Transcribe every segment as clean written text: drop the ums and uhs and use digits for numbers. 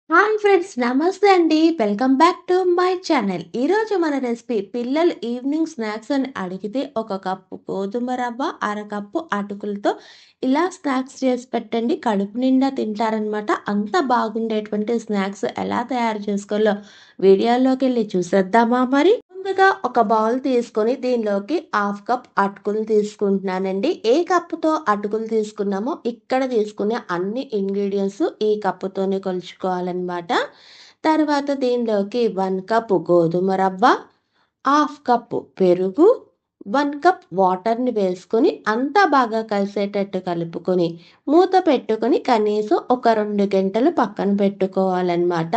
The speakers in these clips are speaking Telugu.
Hi friends! నమస్తే అండి. Welcome back to my channel. ఈరోజు మన రెసిపీ పిల్లలు ఈవినింగ్ స్నాక్స్ అని అడిగితే ఒక కప్పు గోధుమ రవ్వ, అరకప్పు అటుకులతో ఇలా స్నాక్స్ చేసి పెట్టండి. కడుపు నిండా తింటారనమాట. అంత బాగుండేటువంటి స్నాక్స్ ఎలా తయారు చేసుకోవాలో వీడియోలోకెళ్ళి చూసేద్దామా మరి? ముందుగా ఒక బౌల్ తీసుకొని దీనిలోకి హాఫ్ కప్ అటుకులు తీసుకుంటున్నానండి. ఏ కప్పుతో అటుకులు తీసుకున్నామో ఇక్కడ తీసుకునే అన్ని ఇంగ్రీడియంట్స్ ఈ కప్పుతోనే కొలుచుకోవాలన్నమాట. తర్వాత దీనిలోకి 1 కప్ గోధుమ రవ్వ, హాఫ్ కప్ పెరుగు, 1 కప్ వాటర్‌ని వేసుకొని అంతా బాగా కలిసేటట్టు కలుపుకొని, మూత పెట్టుకొని కనీసం ఒక 2 గంటలు పక్కన పెట్టుకోవాలన్నమాట.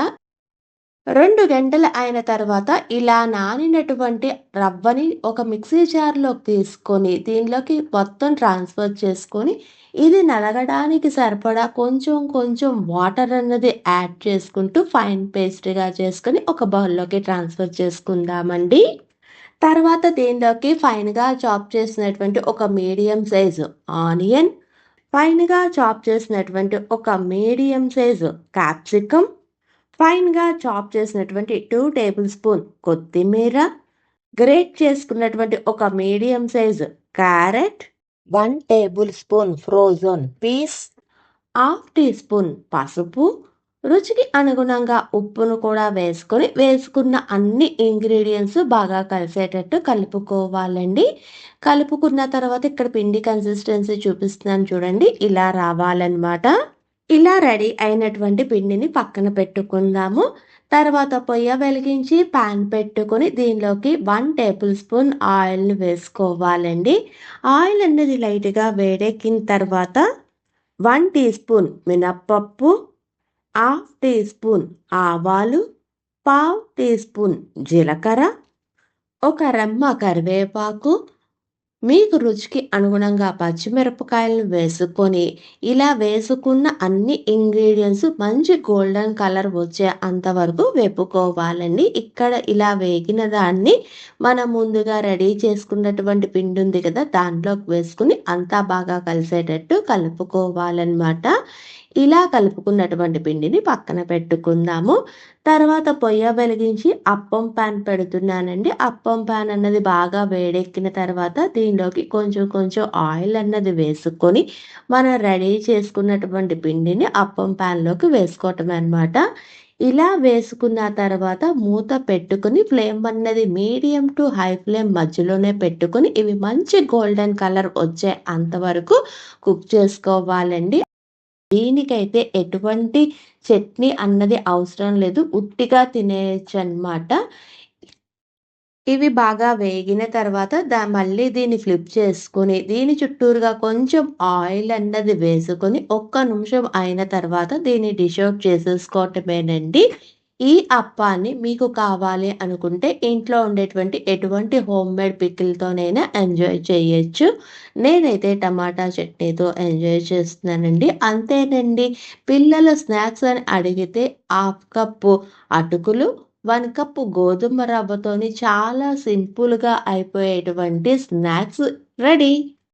2 గంటలు అయిన తర్వాత ఇలా నానినటువంటి రవ్వని ఒక మిక్సీ జార్‌లోకి తీసుకొని, దీనిలోకి మొత్తం ట్రాన్స్‌ఫర్ చేసుకొని, ఇది నలగడానికి సరిపడా కొంచెం కొంచెం వాటర్ అన్నది యాడ్ చేసుకుంటూ ఫైన్ పేస్ట్‌గా చేసుకొని ఒక బౌల్‌లోకి ట్రాన్స్‌ఫర్ చేసుకుందామండి. తర్వాత దీనిలోకి ఫైన్‌గా చాప్ చేసినటువంటి ఒక మీడియం సైజు ఆనియన్, ఫైన్‌గా చాప్ చేసినటువంటి ఒక మీడియం సైజు క్యాప్సికమ్, ఫైన్‌గా చాప్ చేసినటువంటి 2 టేబుల్ స్పూన్ కొత్తిమీర, గ్రేట్ చేసుకున్నటువంటి ఒక medium size carrot, 1 tablespoon frozen peas, half teaspoon పసుపు, రుచికి అనుగుణంగా ఉప్పును కూడా వేసుకున్న అన్ని ఇంగ్రీడియంట్స్ బాగా కలిసేటట్టు కలుపుకోవాలండి. కలుపుకున్న తర్వాత ఇక్కడ పిండి కన్సిస్టెన్సీ చూపిస్తున్నాను చూడండి. ఇలా రావాలన్నమాట. ఇలా రెడీ అయినటువంటి పిండిని పక్కన పెట్టుకుందాము. తర్వాత పొయ్య వెలిగించి పాన్ పెట్టుకొని దీనిలోకి 1 టేబుల్ స్పూన్ ఆయిల్‌ని వేసుకోవాలండి. ఆయిల్ అనేది లైట్‌గా వేడెక్కిన తర్వాత 1 టీ స్పూన్ మినప్పప్పు, హాఫ్ టీ స్పూన్ ఆవాలు, పావు టీ స్పూన్ జీలకర్ర, ఒక రెమ్మ కరివేపాకు, మీకు రుచికి అనుగుణంగా పచ్చిమిరపకాయలను వేసుకొని, ఇలా వేసుకున్న అన్ని ఇంగ్రీడియంట్స్ మంచి గోల్డెన్ కలర్ వచ్చే అంతవరకు వేపుకోవాలండి. ఇక్కడ ఇలా వేగిన దాన్ని మనం ముందుగా రెడీ చేసుకున్నటువంటి పిండి ఉంది కదా! దాంట్లోకి వేసుకొని అంతా బాగా కలిసేటట్టు కలుపుకోవాలనమాట. ఇలా కలుపుకున్నటువంటి పిండిని పక్కన పెట్టుకుందాము. తర్వాత పొయ్య వెలిగించి అప్పం పాన్ పెడుతున్నానండి. అప్పం పాన్ అన్నది బాగా వేడెక్కిన తర్వాత దీనిలోకి కొంచెం కొంచెం ఆయిల్ అన్నది వేసుకొని, మనం రెడీ చేసుకున్నటువంటి పిండిని అప్పం పాన్‌లోకి వేసుకోవటమే అనమాట. ఇలా వేసుకున్న తర్వాత మూత పెట్టుకొని ఫ్లేమ్ అన్నది మీడియం టు హై ఫ్లేమ్ మధ్యలోనే పెట్టుకొని, ఇవి మంచి గోల్డెన్ కలర్ వచ్చే అంతవరకు కుక్ చేసుకోవాలండి. దీనికైతే ఎటువంటి చట్నీ అన్నది అవసరం లేదు. ఉట్టిగా తినేయొచ్చనమాట. ఇవి బాగా వేగిన తర్వాత మళ్ళీ దీన్ని ఫ్లిప్ చేసుకొని, దీని చుట్టూరుగా కొంచెం ఆయిల్ అన్నది వేసుకొని, ఒక్క నిమిషం అయిన తర్వాత దీన్ని డిష్ ఔట్ చేసేసుకోవటమేనండి. ఈ అప్పాన్ని మీకు కావాలి అనుకుంటే ఇంట్లో ఉండేటువంటి ఎటువంటి హోమ్‌మేడ్ పికిల్‌తోనైనా ఎంజాయ్ చేయొచ్చు. నేనైతే టమాటా చట్నీతో ఎంజాయ్ చేస్తున్నానండి. అంతేనండి. పిల్లలు స్నాక్స్ అని అడిగితే హాఫ్ కప్పు అటుకులు, 1 కప్పు గోధుమ రవ్వతోని చాలా సింపుల్‌గా అయిపోయేటువంటి స్నాక్స్ రెడీ.